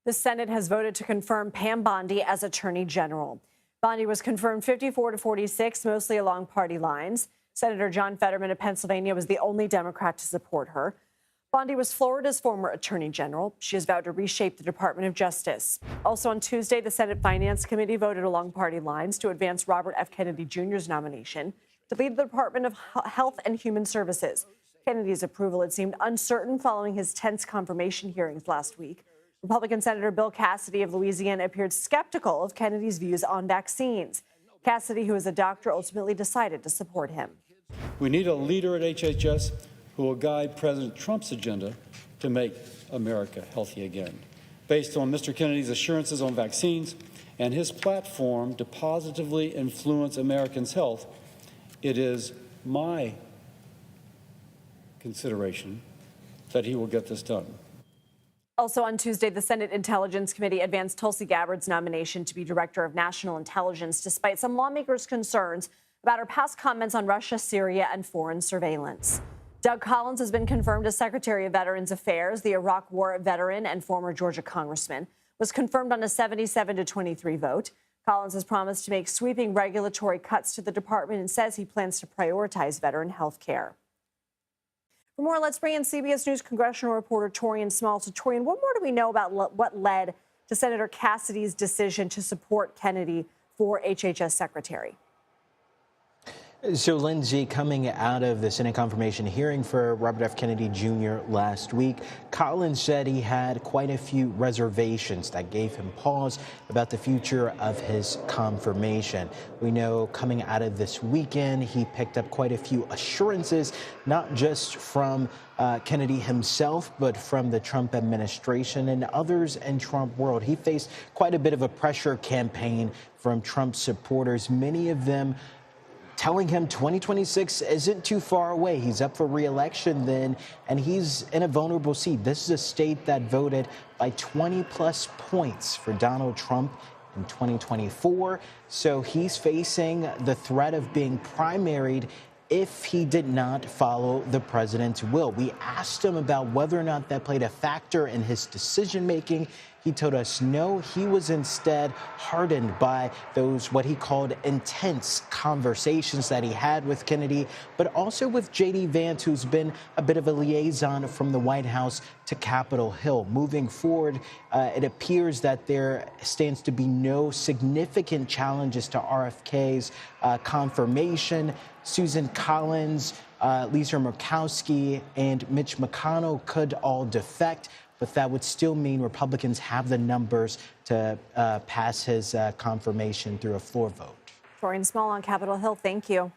The Senate has voted to confirm Pam Bondi as Attorney General. Bondi was confirmed 54-46, mostly along party lines. Senator John Fetterman of Pennsylvania was the only Democrat to support her. Bondi was Florida's former Attorney General. She has vowed to reshape the Department of Justice. Also on Tuesday, the Senate Finance Committee voted along party lines to advance Robert F. Kennedy Jr.'s nomination to lead the Department of Health and Human Services. Kennedy's approval had seemed uncertain following his tense confirmation hearings last week. Republican Senator Bill Cassidy of Louisiana appeared skeptical of Kennedy's views on vaccines. Cassidy, who is a doctor, ultimately decided to support him. We need a leader at HHS who will guide President Trump's agenda to make America healthy again. Based on Mr. Kennedy's assurances on vaccines and his platform to positively influence Americans' health, it is my consideration that he will get this done. Also on Tuesday, the Senate Intelligence Committee advanced Tulsi Gabbard's nomination to be Director of National Intelligence, despite some lawmakers' concerns about her past comments on Russia, Syria, and foreign surveillance. Doug Collins has been confirmed as Secretary of Veterans Affairs. The Iraq War veteran and former Georgia congressman was confirmed on a 77-23 vote. Collins has promised to make sweeping regulatory cuts to the department and says he plans to prioritize veteran health care. For more, let's bring in CBS News congressional reporter Taurean Small. So, Taurean, what more do we know about what led to Senator Cassidy's decision to support Kennedy for HHS Secretary? So, Lindsay, coming out of the Senate confirmation hearing for Robert F. Kennedy Jr. last week, Collins said he had quite a few reservations that gave him pause about the future of his confirmation. We know coming out of this weekend, he picked up quite a few assurances, not just from Kennedy himself, but from the Trump administration and others in Trump world. He faced quite a bit of a pressure campaign from Trump supporters, many of them telling him 2026 isn't too far away. He's up for re-election then, and he's in a vulnerable seat. This is a state that voted by 20-plus points for Donald Trump in 2024. So he's facing the threat of being primaried if he did not follow the president's will. We asked him about whether or not that played a factor in his decision-making. He told us no, he was instead hardened by those what he called intense conversations that he had with Kennedy, but also with J.D. Vance, who's been a bit of a liaison from the White House to Capitol Hill. Moving forward, it appears that there stands to be no significant challenges to RFK's confirmation. Susan Collins, Lisa Murkowski, and Mitch McConnell could all defect, but that would still mean Republicans have the numbers to pass his confirmation through a floor vote. Taurean Small on Capitol Hill, thank you.